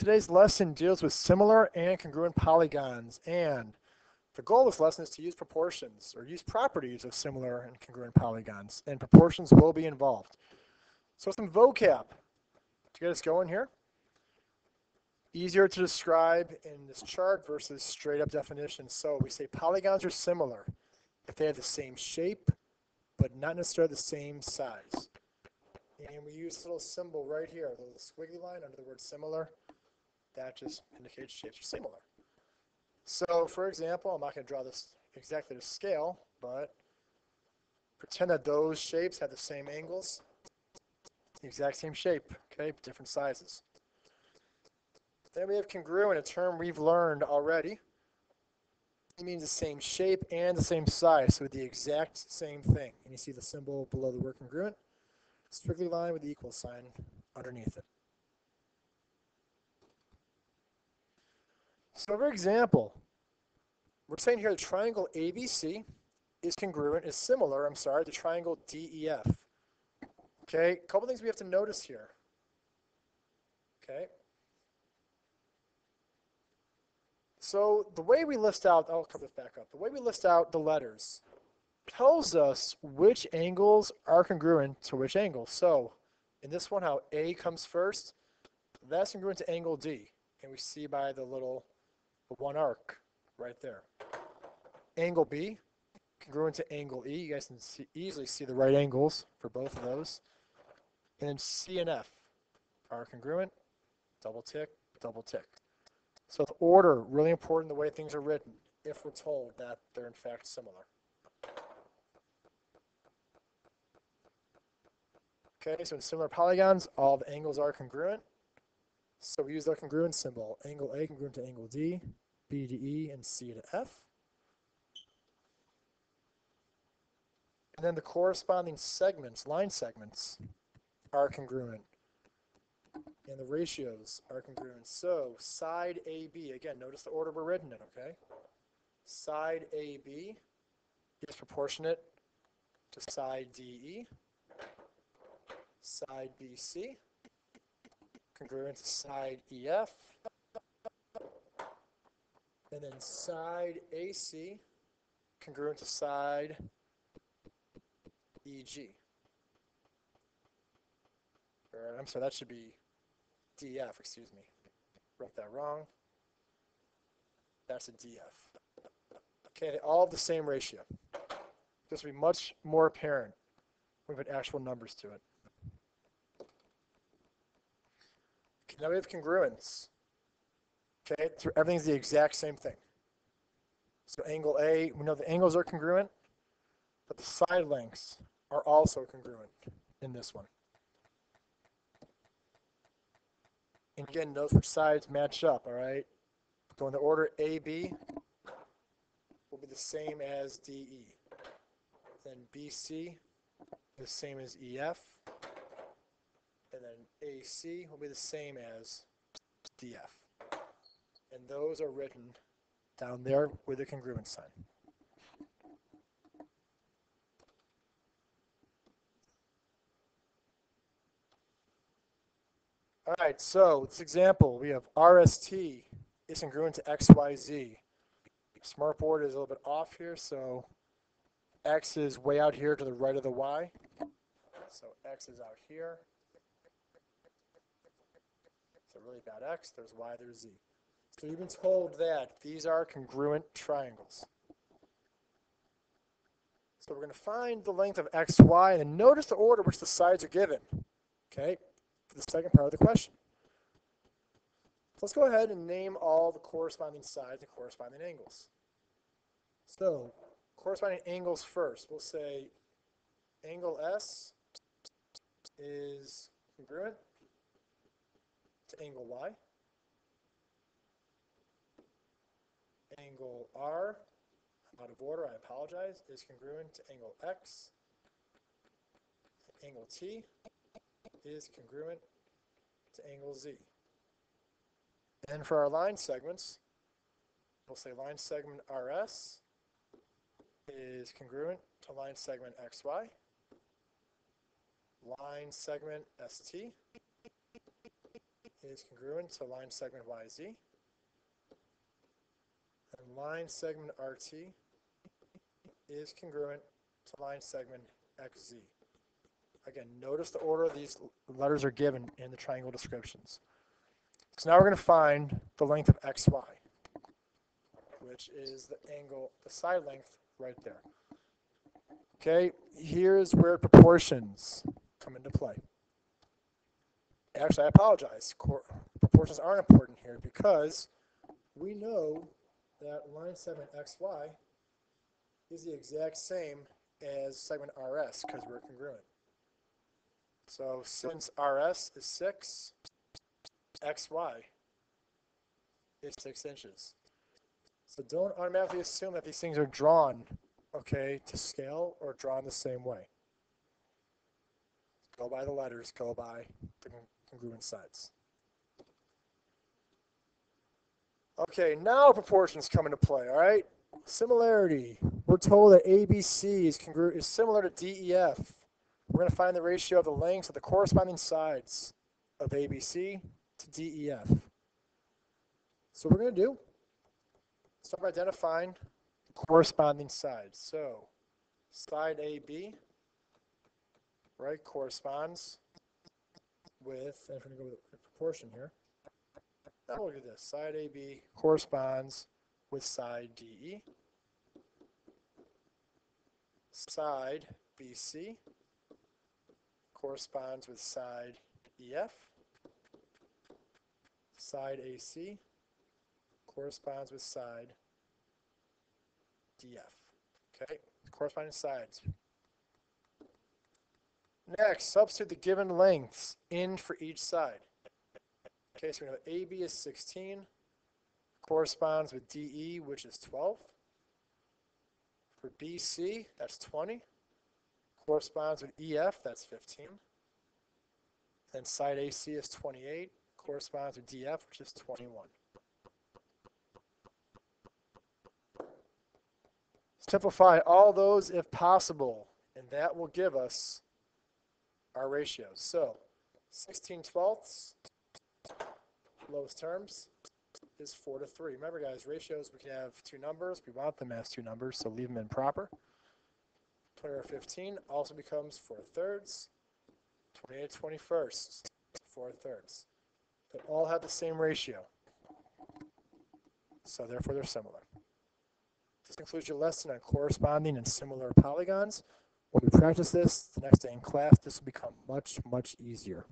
Today's lesson deals with similar and congruent polygons, and the goal of this lesson is to use proportions or use properties of similar and congruent polygons, and proportions will be involved. So some vocab to get us going here. Easier to describe in this chart versus straight up definition. So we say polygons are similar if they have the same shape, but not necessarily the same size. And we use this little symbol right here, the little squiggly line under the word similar. That just indicates shapes are similar. So for example, I'm not going to draw this exactly to scale, but pretend that those shapes have the same angles, the exact same shape, okay, different sizes. Then we have congruent, a term we've learned already. It means the same shape and the same size, so the exact same thing. And you see the symbol below the word congruent, strictly line with the equal sign underneath it. So for example, we're saying here the triangle ABC is similar to triangle DEF. Okay, a couple things we have to notice here. Okay. So the way we list out, I'll come back up. The way we list out the letters tells us which angles are congruent to which angle. So in this one, how A comes first, that's congruent to angle D. And we see by the one arc right there. Angle B, congruent to angle E. You guys can easily see the right angles for both of those. And then C and F are congruent, double tick, double tick. So the order, really important the way things are written, if we're told that they're in fact similar. Okay, so in similar polygons, all the angles are congruent. So we use the congruent symbol. Angle A congruent to angle D, B to E, and C to F. And then the corresponding segments, line segments, are congruent. And the ratios are congruent. So side AB, again, notice the order we're written in, okay? Side AB is proportionate to side DE. Side BC, congruent to side EF. And then side AC, congruent to side EG. Or, I'm sorry, that should be DF, excuse me. Wrote that wrong. That's a DF. Okay, they all have the same ratio. This will be much more apparent when we put actual numbers to it. Okay, now we have congruence. Okay, so everything's the exact same thing. So angle A, we know the angles are congruent, but the side lengths are also congruent in this one. And again, notice which sides match up, all right? So in the order AB will be the same as DE. Then BC, the same as EF. And then AC will be the same as DF. And those are written down there with a congruent sign. All right, so this example, we have RST is congruent to XYZ. Smartboard is a little bit off here, so X is way out here to the right of the Y. So X is out here. It's a really bad X, there's Y, there's Z. So you've been told that these are congruent triangles. So we're going to find the length of XY, and notice the order which the sides are given, okay, for the second part of the question. Let's go ahead and name all the corresponding sides and corresponding angles. So, corresponding angles first. We'll say angle S is congruent to angle Y. Angle R, I'm out of order, I apologize, is congruent to angle X. Angle T is congruent to angle Z. And for our line segments, we'll say line segment RS is congruent to line segment XY. Line segment ST is congruent to line segment YZ, and line segment RT is congruent to line segment XZ. Again, notice the order these letters are given in the triangle descriptions. So now we're going to find the length of XY, which is the angle, the side length right there. Okay, here's where proportions come into play. Actually, I apologize. Proportions aren't important here because we know that line segment XY is the exact same as segment RS because we're congruent. So since RS is 6, XY is 6 inches. So don't automatically assume that these things are drawn, okay, to scale or drawn the same way. Go by the letters, go by the congruent sides. Okay, now proportions come into play, all right? Similarity. We're told that ABC is similar to DEF. We're going to find the ratio of the lengths of the corresponding sides of ABC to DEF. So what we're going to do, start by identifying the corresponding sides. So side AB, right, corresponds with, and if we're going to go with a proportion here, now look at this. Side AB corresponds with side DE. Side BC corresponds with side EF. Side AC corresponds with side DF. Okay, corresponding sides. Next, substitute the given lengths in for each side. Okay, so we know AB is 16, corresponds with DE, which is 12. For BC, that's 20. Corresponds with EF, that's 15. And side AC is 28, corresponds with DF, which is 21. Simplify all those if possible, and that will give us our ratios. So 16/12, lowest terms, is 4:3. Remember, guys, ratios, we can have two numbers. We want them as two numbers, so leave them in proper. 20/15 also becomes 4/3. 28/21, 4/3. They all have the same ratio, so therefore they're similar. This concludes your lesson on corresponding and similar polygons. When we practice this the next day in class, this will become much, much easier.